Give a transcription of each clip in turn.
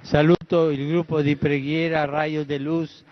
Saluto il gruppo di preghiera Raio de Luz.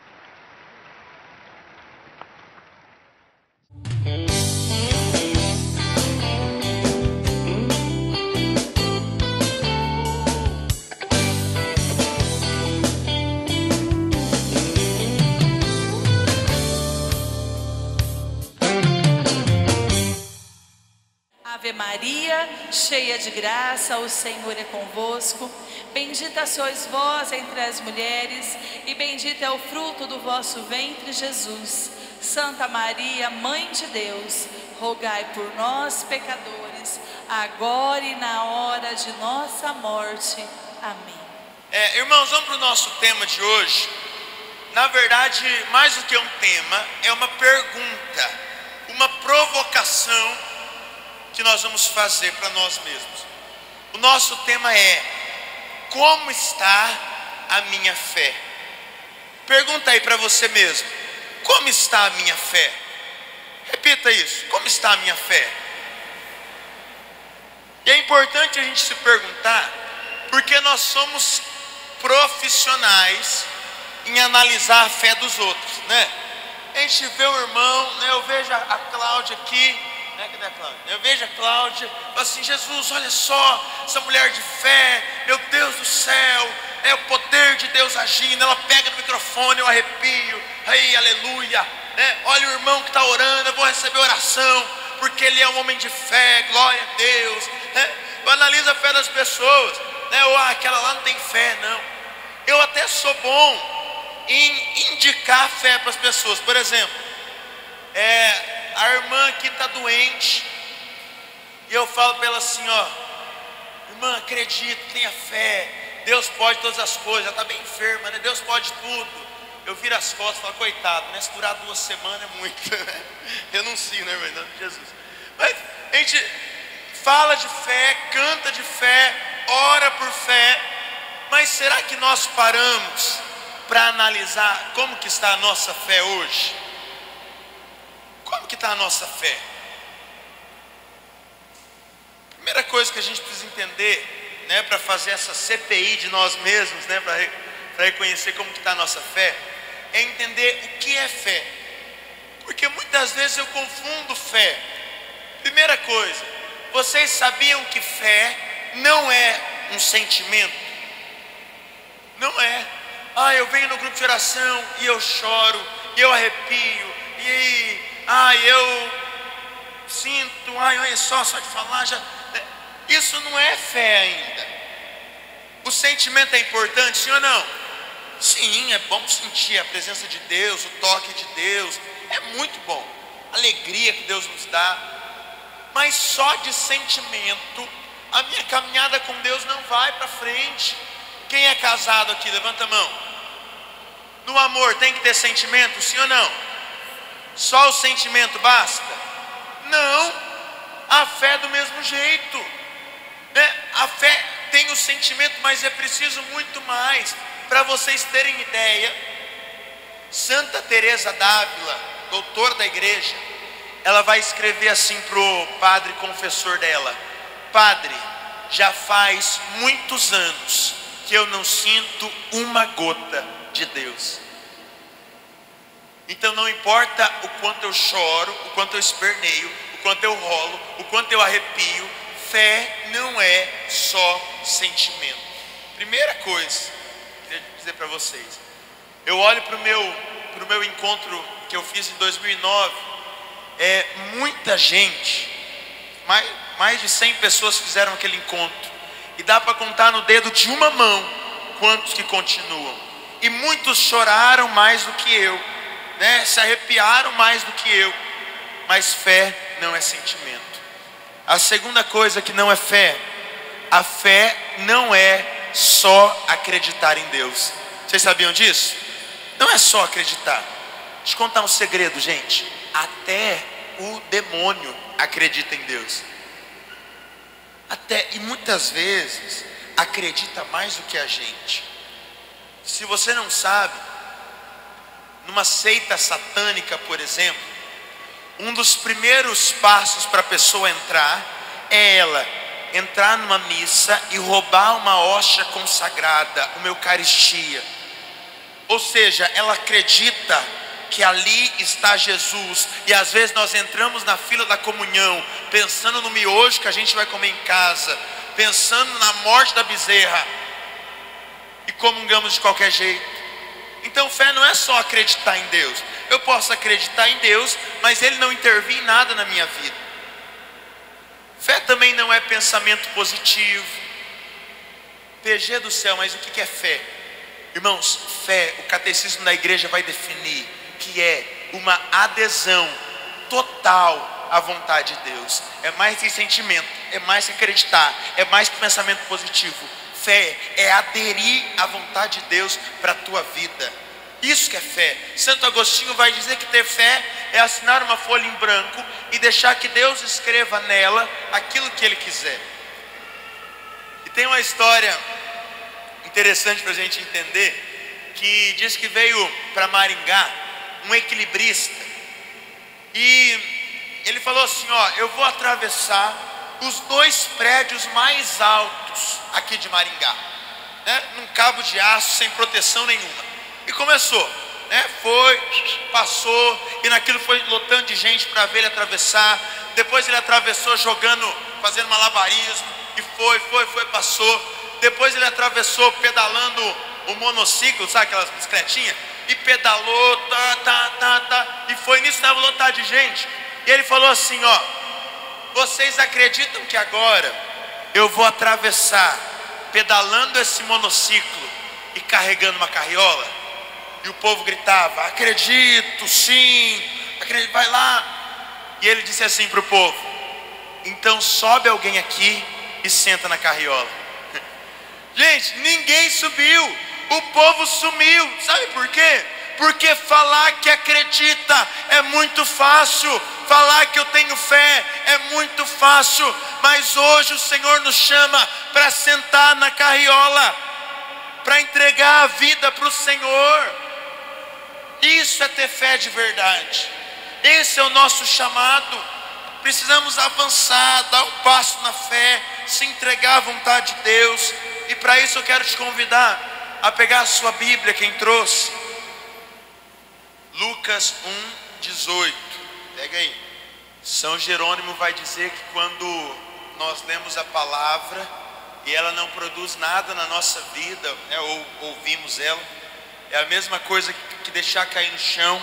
Ave Maria, cheia de graça, o Senhor é convosco. Bendita sois vós entre as mulheres, e bendito é o fruto do vosso ventre, Jesus. Santa Maria, Mãe de Deus, rogai por nós, pecadores, agora e na hora de nossa morte. Amém. Irmãos, vamos para o nosso tema de hoje. Na verdade, mais do que um tema, é uma pergunta, uma provocação que nós vamos fazer para nós mesmos. O nosso tema é: como está a minha fé? Pergunta aí para você mesmo: como está a minha fé? Repita isso: como está a minha fé? E é importante a gente se perguntar, porque nós somos profissionais em analisar a fé dos outros, né? A gente vê o irmão, né? Eu vejo a Cláudia aqui, né? Cadê a Cláudia? Eu vejo a Cláudia, falo assim: Jesus, olha só, essa mulher de fé, meu Deus do céu, é o poder de Deus agindo. Ela pega no microfone, eu arrepio, aí, aleluia, né? Olha o irmão que está orando, eu vou receber oração, porque ele é um homem de fé, glória a Deus, né? Eu analiso a fé das pessoas, né? Ou aquela lá não tem fé, não. Eu até sou bom em indicar fé para as pessoas. Por exemplo, a irmã aqui está doente, e eu falo para ela assim: ó, irmã, acredita, tenha fé, Deus pode todas as coisas. Ela está bem enferma, né? Deus pode tudo. Eu viro as costas e falo: coitado, né? Se durar 2 semanas é muito, né? Renuncio, né, irmã? Em nome de Jesus. Mas a gente fala de fé, canta de fé, ora por fé, mas será que nós paramos para analisar como que está a nossa fé hoje? Como que está a nossa fé? Primeira coisa que a gente precisa entender, né, para fazer essa CPI de nós mesmos, né, para reconhecer como que está a nossa fé, é entender o que é fé. Porque muitas vezes eu confundo fé. Primeira coisa, vocês sabiam que fé não é um sentimento? Não é. Ah, eu venho no grupo de oração e eu choro, e eu arrepio, e eu sinto, olha só de falar já. Isso não é fé ainda. O sentimento é importante, sim ou não? Sim, é bom sentir a presença de Deus, o toque de Deus, é muito bom, a alegria que Deus nos dá. Mas só de sentimento a minha caminhada com Deus não vai para frente. Quem é casado aqui, levanta a mão. No amor tem que ter sentimento, sim ou não? Só o sentimento basta? Não. A fé é do mesmo jeito, né? A fé tem o sentimento, mas é preciso muito mais. Para vocês terem ideia, Santa Teresa d'Ávila, doutora da igreja, ela vai escrever assim para o padre confessor dela: padre, já faz muitos anos que eu não sinto uma gota de Deus. Então não importa o quanto eu choro, o quanto eu esperneio, o quanto eu rolo, o quanto eu arrepio, fé não é só sentimento. Primeira coisa que eu queria dizer para vocês, eu olho para o meu encontro que eu fiz em 2009, muita gente, mais de 100 pessoas fizeram aquele encontro, e dá para contar no dedo de uma mão quantos que continuam. E muitos choraram mais do que eu, né? Se arrepiaram mais do que eu. Mas fé não é sentimento. A segunda coisa que não é fé, a fé não é só acreditar em Deus. Vocês sabiam disso? Não é só acreditar. Deixa eu contar um segredo, gente. Até o demônio acredita em Deus. E muitas vezes acredita mais do que a gente. Se você não sabe, numa seita satânica, por exemplo, um dos primeiros passos para a pessoa entrar é ela entrar numa missa e roubar uma hóstia consagrada, uma Eucaristia. Ou seja, ela acredita que ali está Jesus. E às vezes nós entramos na fila da comunhão pensando no miojo que a gente vai comer em casa, pensando na morte da bezerra, e comungamos de qualquer jeito. Então fé não é só acreditar em Deus. Eu posso acreditar em Deus, mas Ele não intervir em nada na minha vida. Fé também não é pensamento positivo. PG do céu, mas o que é fé? Irmãos, fé, o catecismo da igreja vai definir que é uma adesão total à vontade de Deus. É mais que sentimento, é mais que acreditar, é mais que pensamento positivo. Fé é aderir à vontade de Deus para a tua vida. Isso que é fé. Santo Agostinho vai dizer que ter fé é assinar uma folha em branco e deixar que Deus escreva nela aquilo que Ele quiser. E tem uma história interessante para a gente entender, que diz que veio para Maringá um equilibrista, e ele falou assim: ó, eu vou atravessar os 2 prédios mais altos aqui de Maringá, né, num cabo de aço, sem proteção nenhuma. E começou, né, foi, passou, e naquilo foi lotando de gente para ver ele atravessar. Depois ele atravessou fazendo malabarismo, e foi, passou. Depois ele atravessou pedalando o monociclo, sabe aquelas bicicletinhas? E pedalou, e foi nisso, estava lotado de gente. E ele falou assim: ó, vocês acreditam que agora eu vou atravessar pedalando esse monociclo e carregando uma carriola? E o povo gritava: acredito, sim, acredito, vai lá. E ele disse assim para o povo: então sobe alguém aqui e senta na carriola. Gente, ninguém subiu, o povo sumiu. Sabe por quê? Porque falar que acredita é muito fácil, falar que eu tenho fé é muito fácil, mas hoje o Senhor nos chama para sentar na carriola, para entregar a vida para o Senhor. Isso é ter fé de verdade. Esse é o nosso chamado. Precisamos avançar, dar um passo na fé, se entregar à vontade de Deus. E para isso eu quero te convidar a pegar a sua Bíblia, quem trouxe, Lucas 1:18. Pega aí. São Jerônimo vai dizer que quando nós lemos a palavra e ela não produz nada na nossa vida, né, ou ouvimos ela, é a mesma coisa que deixar cair no chão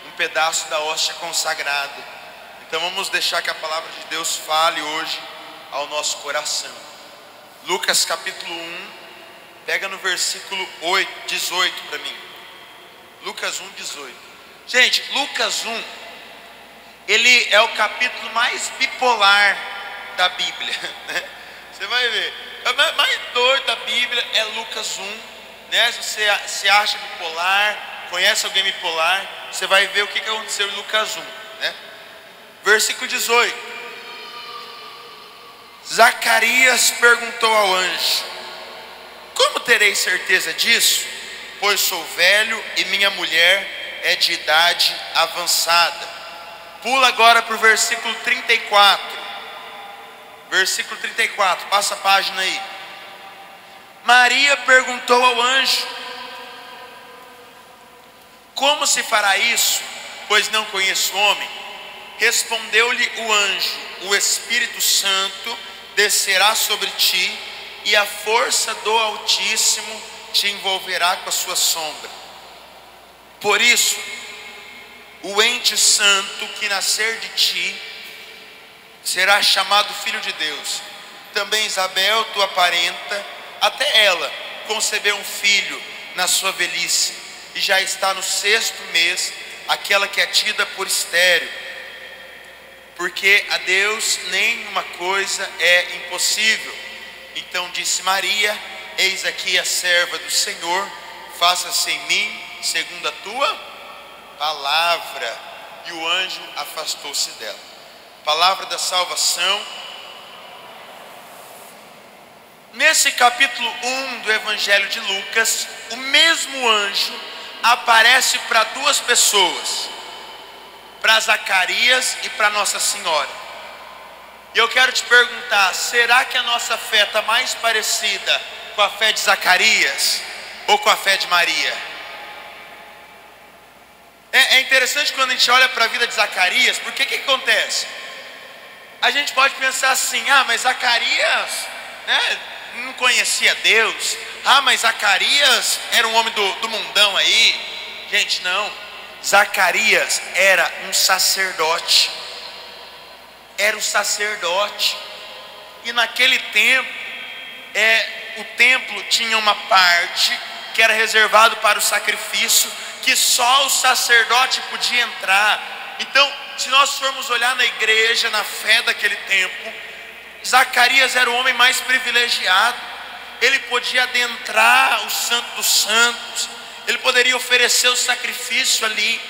um pedaço da hóstia consagrada. Então vamos deixar que a palavra de Deus fale hoje ao nosso coração. Lucas capítulo 1, pega no versículo 18 para mim. Lucas 1:18. Gente, Lucas 1, ele é o capítulo mais bipolar da Bíblia, né? Você vai ver, o mais doido da Bíblia é Lucas 1, né? Se você se acha bipolar, conhece alguém bipolar, você vai ver o que aconteceu em Lucas 1, né? Versículo 18. Zacarias perguntou ao anjo: como terei certeza disso? Pois sou velho e minha mulher é de idade avançada. Pula agora para o versículo 34. Versículo 34, passa a página aí. Maria perguntou ao anjo: como se fará isso, pois não conheço homem? Respondeu-lhe o anjo: o Espírito Santo descerá sobre ti, e a força do Altíssimo te envolverá com a sua sombra. Por isso, o ente santo que nascer de ti será chamado filho de Deus. Também Isabel, tua parenta, até ela concebeu um filho na sua velhice, e já está no 6º mês, aquela que é tida por estéril, porque a Deus nenhuma coisa é impossível. Então disse Maria: eis aqui a serva do Senhor, faça-se em mim segundo a tua palavra. E o anjo afastou-se dela. Palavra da salvação. Nesse capítulo 1 do Evangelho de Lucas, o mesmo anjo aparece para 2 pessoas, para Zacarias e para Nossa Senhora. E eu quero te perguntar, será que a nossa fé está mais parecida com a fé de Zacarias ou com a fé de Maria? É interessante quando a gente olha para a vida de Zacarias, porque o que acontece? A gente pode pensar assim, mas Zacarias, né, não conhecia Deus. Mas Zacarias era um homem do mundão aí. Gente, não. Zacarias era um sacerdote. Era um sacerdote. E naquele tempo, o templo tinha uma parte que era reservado para o sacrifício, que só o sacerdote podia entrar. Então, se nós formos olhar na igreja, na fé daquele tempo, Zacarias era o homem mais privilegiado. Ele podia adentrar o Santo dos Santos, ele poderia oferecer o sacrifício ali.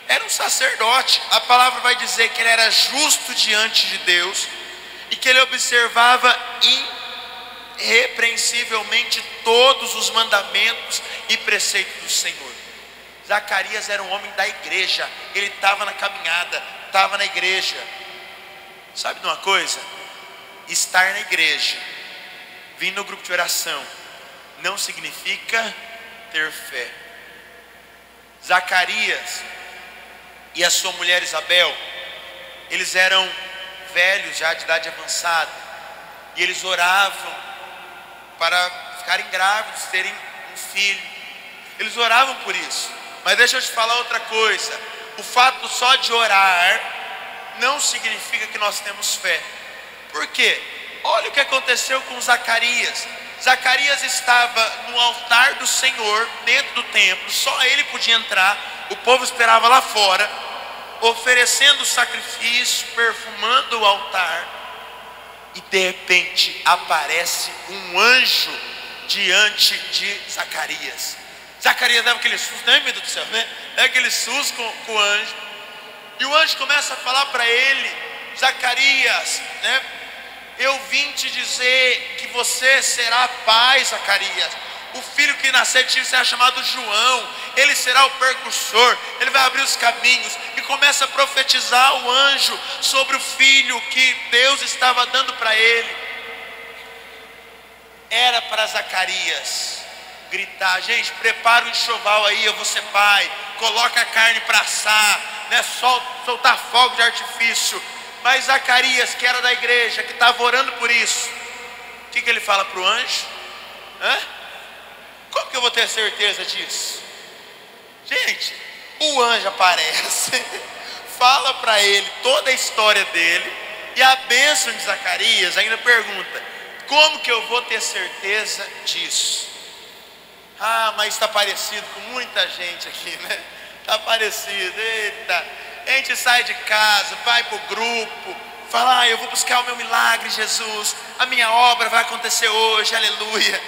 Era um sacerdote. A palavra vai dizer que ele era justo diante de Deus e que ele observava irrepreensivelmente todos os mandamentos e preceitos do Senhor. Zacarias era um homem da igreja. Ele estava na caminhada, estava na igreja. Sabe de uma coisa? Estar na igreja, vir no grupo de oração, não significa ter fé. Zacarias e a sua mulher Isabel, eles eram velhos já de idade avançada, e eles oravam para ficarem grávidos, terem um filho. Eles oravam por isso. Mas deixa eu te falar outra coisa. O fato só de orar não significa que nós temos fé. Por quê? Olha o que aconteceu com Zacarias. Zacarias estava no altar do Senhor, dentro do templo. Só ele podia entrar. O povo esperava lá fora, oferecendo o sacrifício, perfumando o altar. E de repente aparece um anjo diante de Zacarias. Zacarias dava aquele susto, né, meu Deus do céu, né? É aquele susto com o anjo. E o anjo começa a falar para ele: Zacarias, né? Eu vim te dizer que você será pai, Zacarias. O filho que nascer de ti será chamado João. Ele será o precursor, ele vai abrir os caminhos. E começa a profetizar o anjo sobre o filho que Deus estava dando para ele. Era para Zacarias gritar: gente, prepara o enxoval aí, eu vou ser pai. Coloca a carne para assar, né? Soltar fogo de artifício. Mas Zacarias, que era da igreja, que estava orando por isso, o que ele fala para o anjo? Como que eu vou ter certeza disso? Gente, o anjo aparece, fala para ele toda a história dele, e a bênção de Zacarias ainda pergunta: como que eu vou ter certeza disso? Mas está parecido com muita gente aqui, né? Está parecido, eita. A gente sai de casa, vai para o grupo, fala: eu vou buscar o meu milagre, Jesus. A minha obra vai acontecer hoje, aleluia.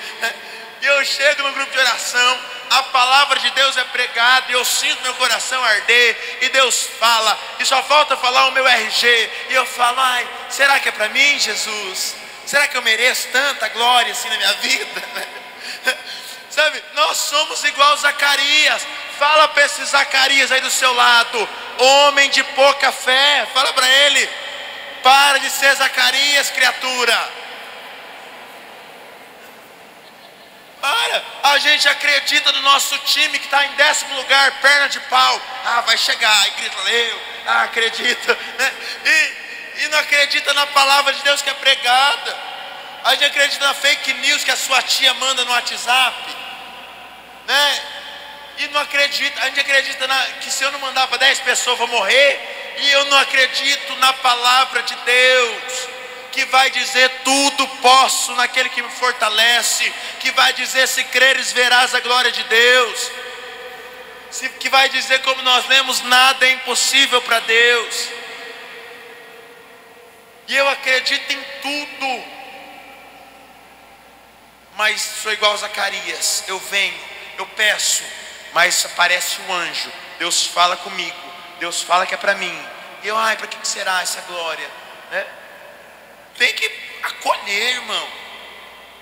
E eu chego no grupo de oração, a palavra de Deus é pregada, e eu sinto meu coração arder, e Deus fala, e só falta falar o meu RG, e eu falo: será que é para mim, Jesus? Será que eu mereço tanta glória assim na minha vida? Sabe, nós somos igual Zacarias. Fala para esse Zacarias aí do seu lado: homem de pouca fé. Fala para ele: para de ser Zacarias, criatura. Para. A gente acredita no nosso time que está em 10º lugar, perna de pau. Vai chegar. E grita: eu acredito, né? E não acredita na palavra de Deus que é pregada. A gente acredita na fake news que a sua tia manda no WhatsApp, né? E não acredita, a gente acredita que se eu não mandar para 10 pessoas eu vou morrer. E eu não acredito na palavra de Deus, que vai dizer: tudo posso naquele que me fortalece. Que vai dizer: se creres verás a glória de Deus. Que vai dizer, como nós lemos: nada é impossível para Deus. E eu acredito em tudo. Mas sou igual a Zacarias. Eu venho, eu peço, mas aparece um anjo. Deus fala comigo, Deus fala que é para mim. E eu: para que será essa glória, né? Tem que acolher, irmão.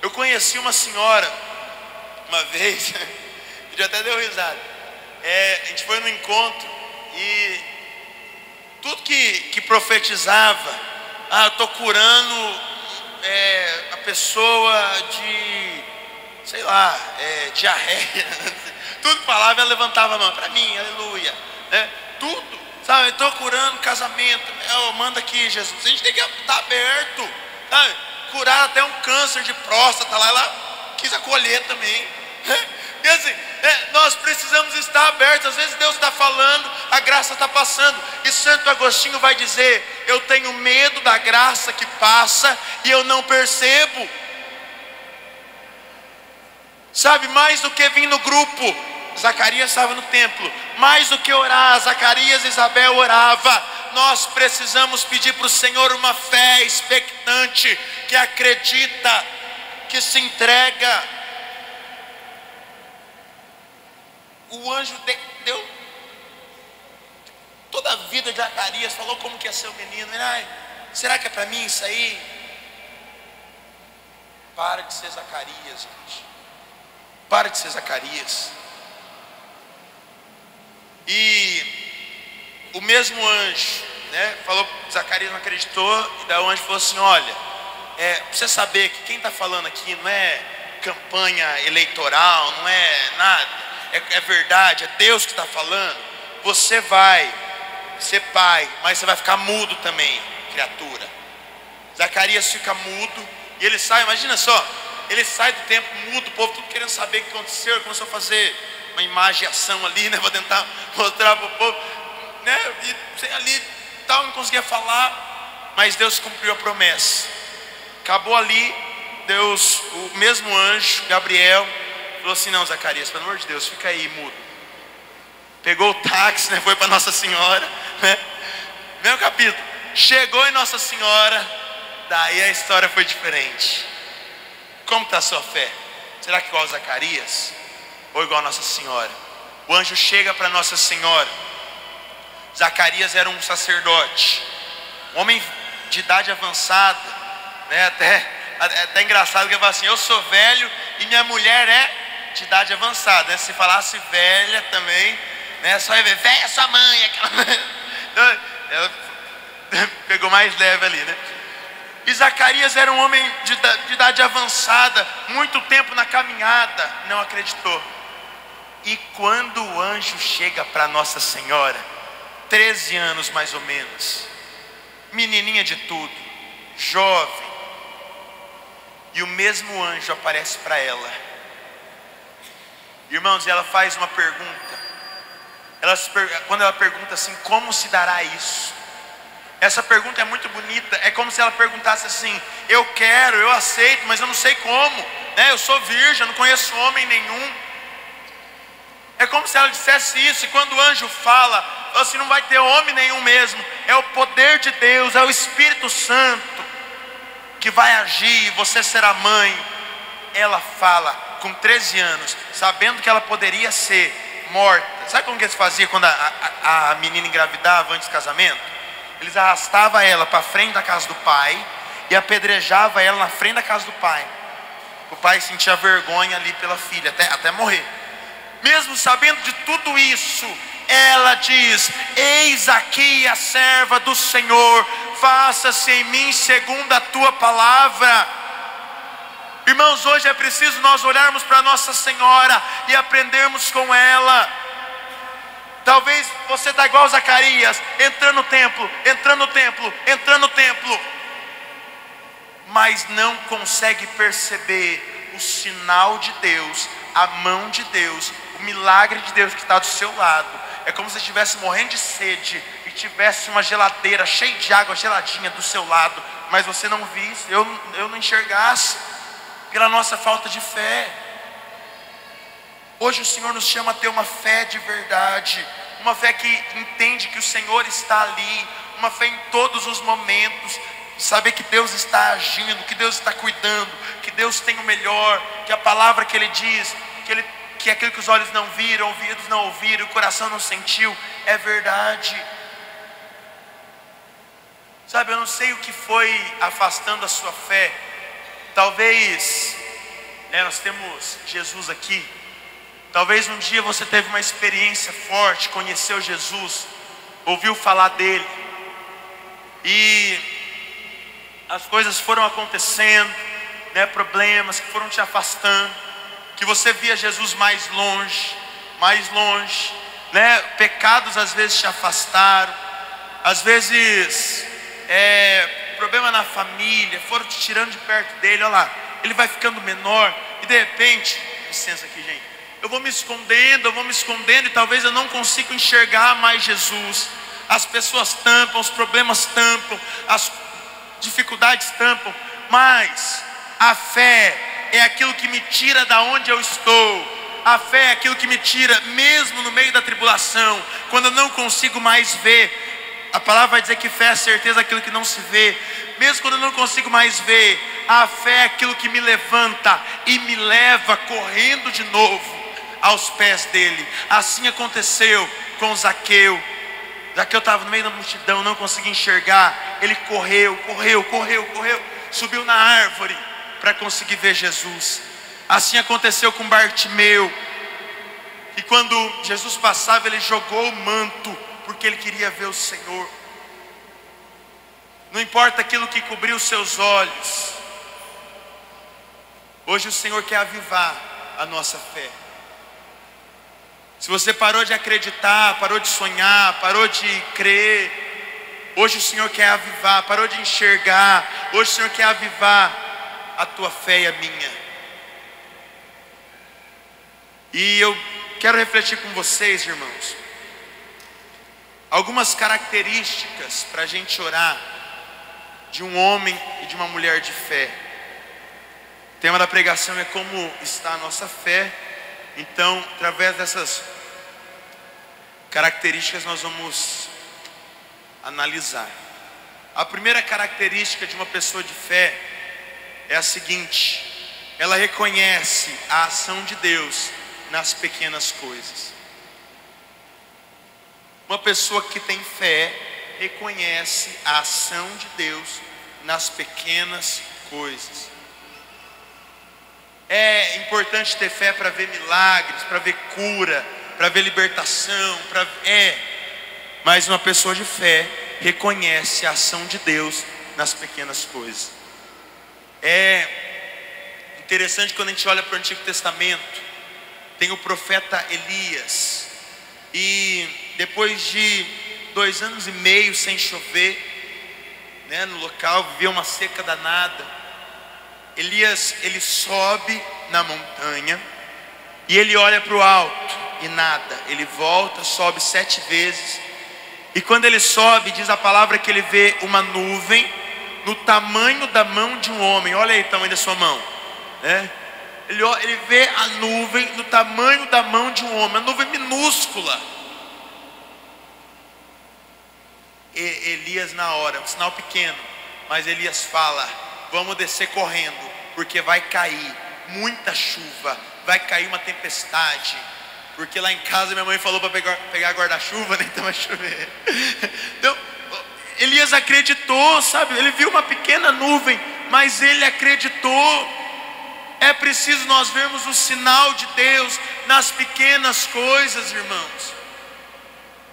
Eu conheci uma senhora uma vez, já até deu risada. A gente foi num encontro, e tudo que profetizava eu estou curando a pessoa de, sei lá, diarreia. Tudo que falava, ela levantava a mão. Para mim, aleluia. Né? Tudo, sabe? Eu estou curando casamento. Manda aqui, Jesus. A gente tem que estar aberto, sabe? Curar até um câncer de próstata lá. Ela quis acolher também. E assim, nós precisamos estar abertos. Às vezes Deus está falando, a graça está passando. E Santo Agostinho vai dizer: eu tenho medo da graça que passa e eu não percebo. Sabe, mais do que vir no grupo, Zacarias estava no templo. Mais do que orar, Zacarias e Isabel orava. Nós precisamos pedir para o Senhor uma fé expectante, que acredita, que se entrega. O anjo deu toda a vida de Zacarias, falou como que ia ser o menino. Será que é para mim isso aí? Para de ser Zacarias, gente. Para de ser Zacarias. E o mesmo anjo, né, falou, Zacarias não acreditou. E daí o anjo falou assim: olha, pra você saber que quem está falando aqui não é campanha eleitoral, não é nada, é verdade, é Deus que está falando. Você vai ser pai, mas você vai ficar mudo também, criatura. Zacarias fica mudo e ele sai, imagina só, ele sai do templo mudo, o povo tudo querendo saber o que aconteceu. Ele começou a fazer uma imaginação ali, né, para tentar mostrar para o povo, né, e ali tal, não conseguia falar, mas Deus cumpriu a promessa. Acabou ali, Deus, o mesmo anjo, Gabriel, falou assim: não, Zacarias, pelo amor de Deus, fica aí mudo. Pegou o táxi, né, foi para Nossa Senhora, né, mesmo capítulo, chegou em Nossa Senhora, daí a história foi diferente. Como está a sua fé? Será que igual a Zacarias? Ou igual a Nossa Senhora? O anjo chega para Nossa Senhora. Zacarias era um sacerdote, um homem de idade avançada, né? Até engraçado que ele fala assim: eu sou velho e minha mulher é de idade avançada, né? Se falasse velha também, né? Só ia ver, velha é sua mãe, aquela... Ela pegou mais leve ali, né? E Zacarias era um homem de idade avançada, muito tempo na caminhada, não acreditou. E quando o anjo chega para Nossa Senhora, 13 anos mais ou menos, menininha de tudo, jovem, e o mesmo anjo aparece para ela. Irmãos, ela faz uma pergunta. Quando ela pergunta assim: como se dará isso? Essa pergunta é muito bonita. É como se ela perguntasse assim: eu quero, eu aceito, mas eu não sei como, né? Eu sou virgem, eu não conheço homem nenhum. É como se ela dissesse isso. E quando o anjo fala assim: não vai ter homem nenhum mesmo, é o poder de Deus, é o Espírito Santo que vai agir e você será mãe. Ela fala com 13 anos, sabendo que ela poderia ser morta. Sabe como que eles faziam quando a menina engravidava antes do casamento? Eles arrastavam ela para frente da casa do pai e apedrejavam ela na frente da casa do pai. O pai sentia vergonha ali pela filha, até morrer. Mesmo sabendo de tudo isso, ela diz: eis aqui a serva do Senhor, faça-se em mim segundo a tua palavra. Irmãos, hoje é preciso nós olharmos para Nossa Senhora e aprendermos com ela. Talvez você está igual a Zacarias, entrando no templo, entrando no templo, entrando no templo, mas não consegue perceber o sinal de Deus, a mão de Deus, o milagre de Deus que está do seu lado. É como se você estivesse morrendo de sede e tivesse uma geladeira cheia de água geladinha do seu lado, mas você não visse, eu não enxergasse, pela nossa falta de fé. Hoje o Senhor nos chama a ter uma fé de verdade, uma fé que entende que o Senhor está ali, uma fé em todos os momentos, saber que Deus está agindo, que Deus está cuidando, que Deus tem o melhor, que a palavra que Ele diz, que aquilo que os olhos não viram, ouvidos não ouviram, o coração não sentiu, é verdade. Sabe, eu não sei o que foi afastando a sua fé. Talvez, né, nós temos Jesus aqui. Talvez um dia você teve uma experiência forte, conheceu Jesus, ouviu falar dele, e as coisas foram acontecendo, né, problemas que foram te afastando, que você via Jesus mais longe, né, pecados às vezes te afastaram, às vezes problema na família, foram te tirando de perto dele. Olha lá, ele vai ficando menor, e de repente, licença aqui gente, eu vou me escondendo e talvez eu não consiga enxergar mais Jesus. As pessoas tampam, os problemas tampam, as dificuldades tampam, mas a fé é aquilo que me tira da onde eu estou. A fé é aquilo que me tira, mesmo no meio da tribulação, quando eu não consigo mais ver. A palavra vai dizer que fé é a certeza daquilo que não se vê. Mesmo quando eu não consigo mais ver, a fé é aquilo que me levanta e me leva correndo de novo aos pés dele. Assim aconteceu com Zaqueu. Zaqueu estava no meio da multidão, não conseguia enxergar. Ele correu, subiu na árvore para conseguir ver Jesus. Assim aconteceu com Bartimeu, e quando Jesus passava, ele jogou o manto, porque ele queria ver o Senhor. Não importa aquilo que cobriu os seus olhos, hoje o Senhor quer avivar a nossa fé. Se você parou de acreditar, parou de sonhar, parou de crer, hoje o Senhor quer avivar. Parou de enxergar, hoje o Senhor quer avivar a tua fé e a minha. E eu quero refletir com vocês, irmãos, algumas características para a gente orar de um homem e de uma mulher de fé. O tema da pregação é como está a nossa fé. Então, através dessas características nós vamos analisar. A primeira característica de uma pessoa de fé é a seguinte: ela reconhece a ação de Deus nas pequenas coisas. Uma pessoa que tem fé reconhece a ação de Deus nas pequenas coisas. É importante ter fé para ver milagres, para ver cura, para ver libertação, mas uma pessoa de fé reconhece a ação de Deus nas pequenas coisas. É interessante quando a gente olha para o Antigo Testamento. Tem o profeta Elias, e depois de 2 anos e meio sem chover, né, no local, vivia uma seca danada. Elias, ele sobe na montanha e ele olha para o alto e nada. Ele volta, sobe 7 vezes, e quando ele sobe, diz a palavra que ele vê uma nuvem no tamanho da mão de um homem. Olha aí o tamanho da sua mão, né? Ele vê a nuvem no tamanho da mão de um homem, uma nuvem minúscula. Elias na hora, um sinal pequeno, mas Elias fala: vamos descer correndo, porque vai cair muita chuva, vai cair uma tempestade. Porque lá em casa minha mãe falou para pegar guarda-chuva, né? Então vai chover. Então Elias acreditou, sabe? Ele viu uma pequena nuvem, mas ele acreditou. É preciso nós vermos o sinal de Deus nas pequenas coisas, irmãos.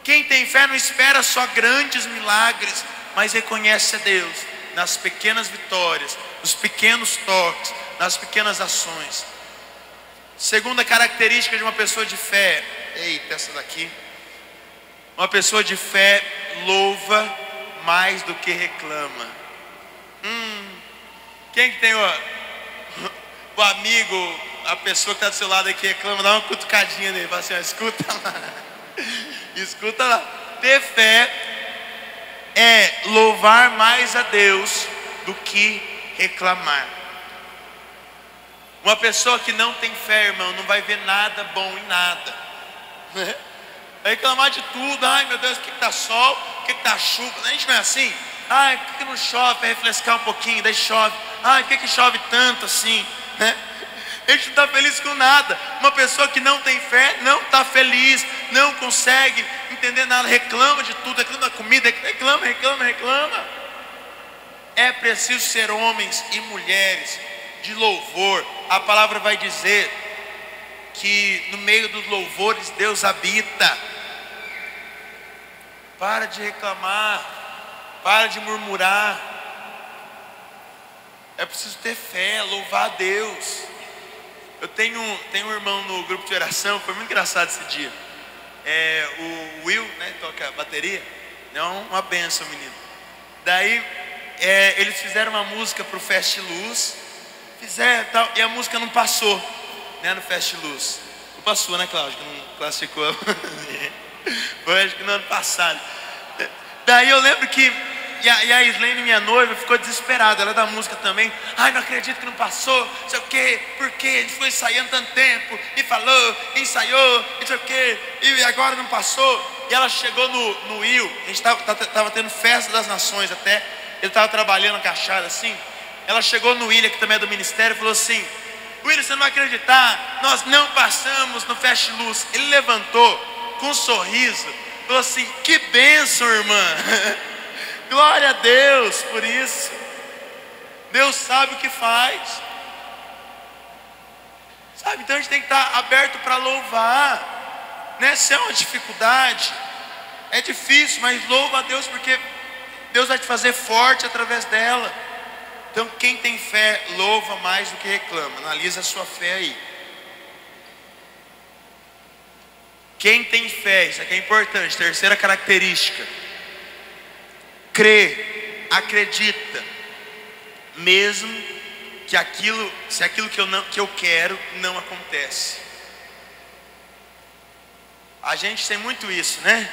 Quem tem fé não espera só grandes milagres, mas reconhece a Deus nas pequenas vitórias, nos pequenos toques, nas pequenas ações. Segunda característica de uma pessoa de fé, eita, essa daqui. Uma pessoa de fé louva mais do que reclama. Quem que tem o amigo, a pessoa que está do seu lado aí que reclama, dá uma cutucadinha nele, fala assim: ó, escuta lá, escuta lá. Ter fé é louvar mais a Deus do que reclamar. Uma pessoa que não tem fé, irmão, não vai ver nada bom em nada, vai reclamar de tudo. Ai meu Deus, por que está sol? Por que está chuva? A gente não é assim. Ai, por que não chove? Vai refrescar um pouquinho, daí chove. Ai, por que chove tanto assim? A gente não está feliz com nada. Uma pessoa que não tem fé não está feliz, não consegue entender nada, reclama de tudo, reclama da comida, reclama. É preciso ser homens e mulheres de louvor. A palavra vai dizer que no meio dos louvores Deus habita. Para de reclamar, para de murmurar. É preciso ter fé, louvar a Deus. Eu tenho um irmão no grupo de oração, foi muito engraçado esse dia. O Will, né, toca bateria. É uma benção, menino. Daí eles fizeram uma música para o Fest Luz. Fizeram tal, e a música não passou, né, no Fest Luz. Não passou, né, Cláudio? Que não classificou. Foi acho que no ano passado. Daí eu lembro que e a Islene, minha noiva, ficou desesperada. Ela é da música também. Ai, não acredito que não passou, não sei o quê. Porque a gente foi ensaiando tanto tempo, e falou, ensaiou, não sei o quê, e agora não passou. E ela chegou no Will. A gente tava tendo festa das nações até. Ele estava trabalhando agachado assim. Ela chegou no William, que também é do ministério, e falou assim: William, você não vai acreditar, nós não passamos no Fest Luz. Ele levantou com um sorriso, falou assim: que bênção, irmã. Glória a Deus por isso. Deus sabe o que faz. Sabe, então a gente tem que estar aberto para louvar, né? Se é uma dificuldade, é difícil, mas louva a Deus, porque Deus vai te fazer forte através dela. Então quem tem fé louva mais do que reclama. Analisa a sua fé aí. Quem tem fé, isso aqui é importante. Terceira característica: crê, acredita, mesmo que se aquilo que eu quero não acontece. A gente tem muito isso, né?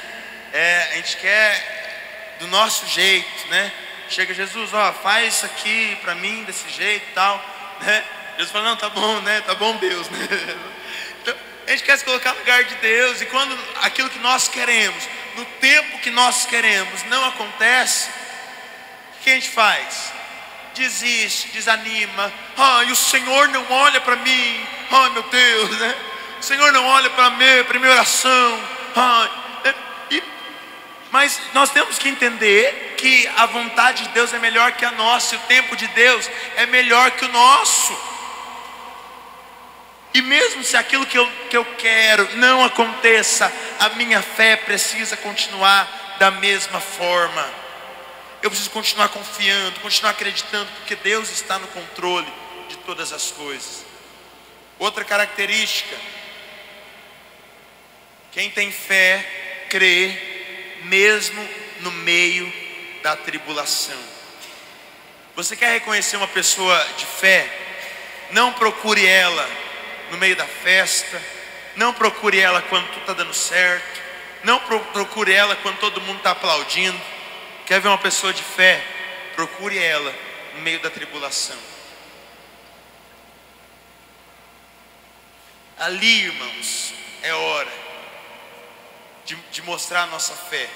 A gente quer do nosso jeito, né? Chega Jesus, faz isso aqui para mim desse jeito e tal, né? Jesus fala, não, tá bom, né? Tá bom, Deus, né? Então, a gente quer se colocar no lugar de Deus, e quando aquilo que nós queremos, no tempo que nós queremos, não acontece, o que a gente faz? Desiste, desanima. Ai, o Senhor não olha para mim. Ai, meu Deus, né? O Senhor não olha para minha oração. Mas nós temos que entender que a vontade de Deus é melhor que a nossa, e o tempo de Deus é melhor que o nosso. E mesmo se aquilo que eu quero não aconteça, a minha fé precisa continuar da mesma forma. Eu preciso continuar confiando, continuar acreditando, porque Deus está no controle de todas as coisas. Outra característica: quem tem fé, crê, mesmo no meio da tribulação. Você quer reconhecer uma pessoa de fé? Não procure ela no meio da festa. Não procure ela quando tudo está dando certo. Não procure ela quando todo mundo está aplaudindo. Quer ver uma pessoa de fé? Procure ela no meio da tribulação. Ali, irmãos, é hora de mostrar a nossa fé.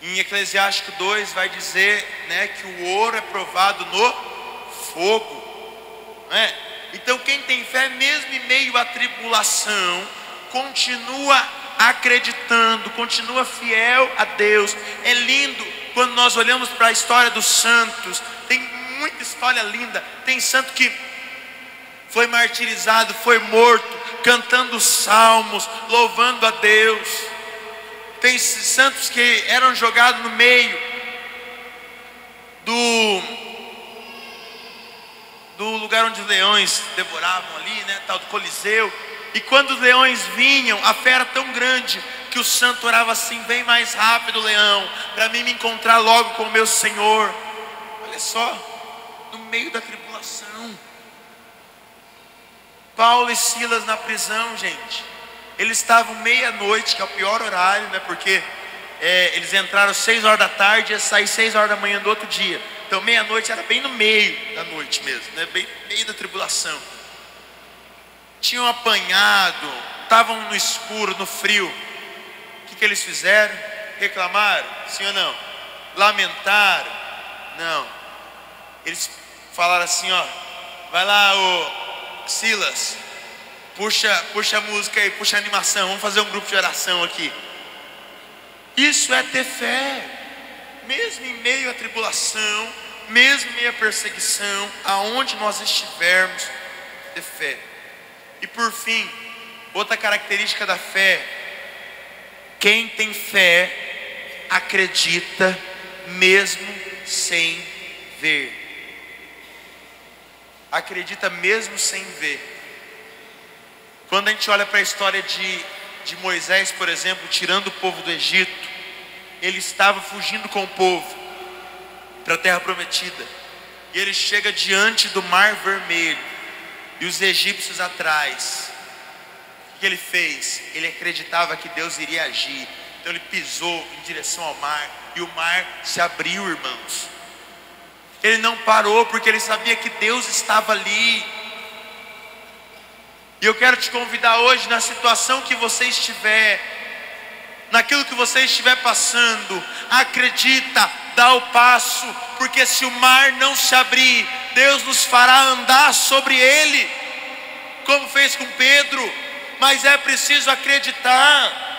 Em Eclesiástico 2 vai dizer, né, que o ouro é provado no fogo, né? Então quem tem fé, mesmo em meio à tribulação, continua acreditando, continua fiel a Deus. É lindo quando nós olhamos para a história dos santos. Tem muita história linda. Tem santo que foi martirizado, foi morto, cantando salmos, louvando a Deus. Tem santos que eram jogados no meio do lugar onde os leões devoravam ali, né, tal do Coliseu. E quando os leões vinham, a fé era tão grande que o santo orava assim: vem mais rápido, leão, para mim me encontrar logo com o meu Senhor. Olha só, no meio da tribulação. Paulo e Silas na prisão, gente. Eles estavam meia-noite, que é o pior horário, né? Porque eles entraram 6 horas da tarde e ia sair 6 horas da manhã do outro dia. Então meia-noite era bem no meio da noite mesmo, né? Bem no meio da tribulação. Tinham apanhado, estavam no escuro, no frio. O que eles fizeram? Reclamaram? Sim ou não? Lamentaram? Não. Eles falaram assim, vai lá, ô Silas, puxa a música aí, puxa a animação, vamos fazer um grupo de oração aqui. Isso é ter fé. Mesmo em meio à tribulação, mesmo em meio à perseguição, aonde nós estivermos, ter fé. E por fim, outra característica da fé: quem tem fé acredita mesmo sem ver. acredita mesmo sem ver. Quando a gente olha para a história de Moisés, por exemplo, tirando o povo do Egito, ele estava fugindo com o povo para a terra prometida, e ele chega diante do Mar Vermelho e os egípcios atrás. O que ele fez? Ele acreditava que Deus iria agir, então ele pisou em direção ao mar e o mar se abriu, irmãos. Ele não parou porque ele sabia que Deus estava ali. E eu quero te convidar hoje, na situação que você estiver, naquilo que você estiver passando, acredita, dá o passo, porque se o mar não se abrir, Deus nos fará andar sobre ele, como fez com Pedro. Mas é preciso acreditar.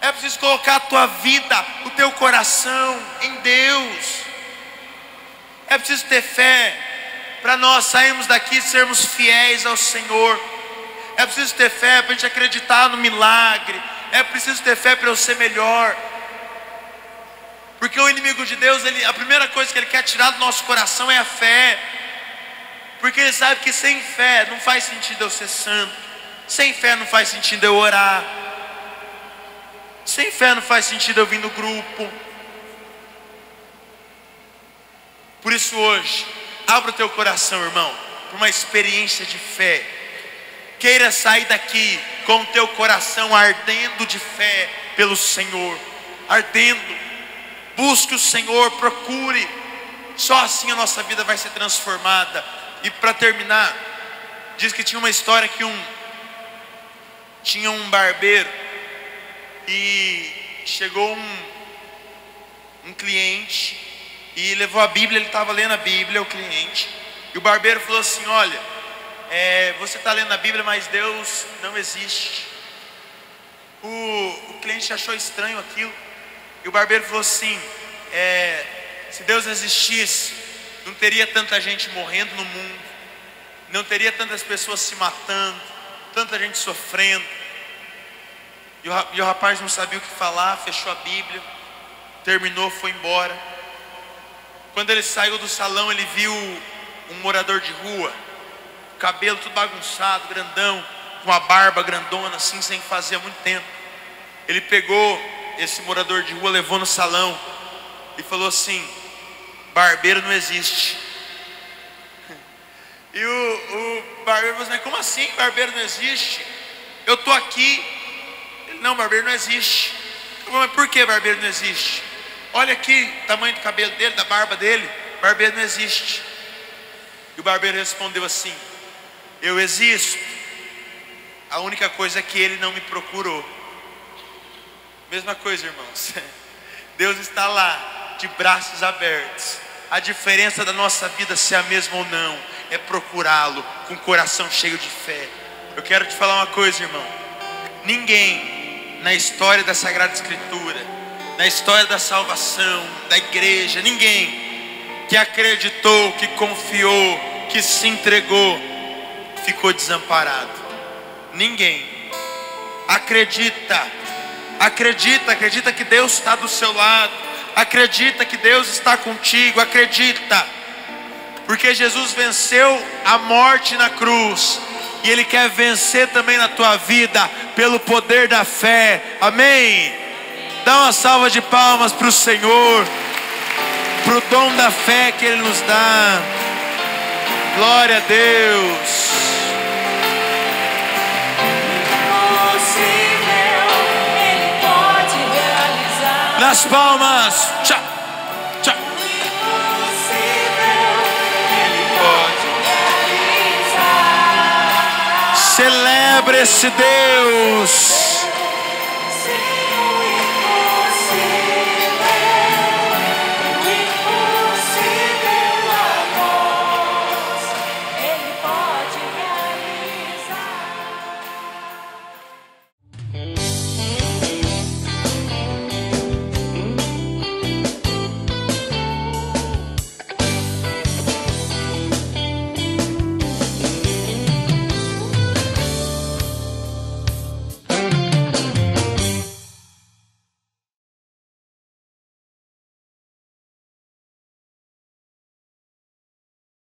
É preciso colocar a tua vida, o teu coração em Deus. É preciso ter fé para nós sairmos daqui e sermos fiéis ao Senhor. É preciso ter fé para a gente acreditar no milagre. É preciso ter fé para eu ser melhor. Porque o inimigo de Deus, a primeira coisa que ele quer tirar do nosso coração é a fé. Porque ele sabe que sem fé não faz sentido eu ser santo. Sem fé não faz sentido eu orar. Sem fé não faz sentido eu vir no grupo. Por isso hoje, abra o teu coração, irmão, para uma experiência de fé. Queira sair daqui com o teu coração ardendo de fé pelo Senhor. Ardendo. Busque o Senhor, procure. Só assim a nossa vida vai ser transformada. E para terminar, diz que tinha uma história que tinha um barbeiro e chegou um cliente e levou a Bíblia. Ele estava lendo a Bíblia, o cliente, e o barbeiro falou assim: olha, você está lendo a Bíblia, mas Deus não existe. O cliente achou estranho aquilo, e o barbeiro falou assim: se Deus existisse, não teria tanta gente morrendo no mundo, não teria tantas pessoas se matando, tanta gente sofrendo. E o rapaz não sabia o que falar, fechou a Bíblia, terminou, foi embora. Quando ele saiu do salão, ele viu um morador de rua, cabelo tudo bagunçado, grandão, com a barba grandona assim, sem fazer há muito tempo. Ele pegou esse morador de rua, levou no salão e falou assim: barbeiro não existe. E o barbeiro falou assim: como assim barbeiro não existe? Eu estou aqui. Ele: não, barbeiro não existe. Eu falei: mas por que barbeiro não existe? Olha aqui o tamanho do cabelo dele, da barba dele. Barbeiro não existe. E o barbeiro respondeu assim: eu existo. A única coisa é que ele não me procurou. Mesma coisa, irmãos. Deus está lá, de braços abertos. A diferença da nossa vida, se é a mesma ou não, é procurá-lo com o coração cheio de fé. Eu quero te falar uma coisa, irmão. Ninguém na história da Sagrada Escritura, na história da salvação, da igreja, ninguém que acreditou, que confiou, que se entregou, ficou desamparado. Ninguém. Acredita que Deus está do seu lado. Acredita que Deus está contigo. Acredita. Porque Jesus venceu a morte na cruz, e Ele quer vencer também na tua vida pelo poder da fé. Amém? Dá uma salva de palmas para o Senhor, para o dom da fé que Ele nos dá. Glória a Deus. Nas palmas. Tchau. Tchau. Celebra esse Deus.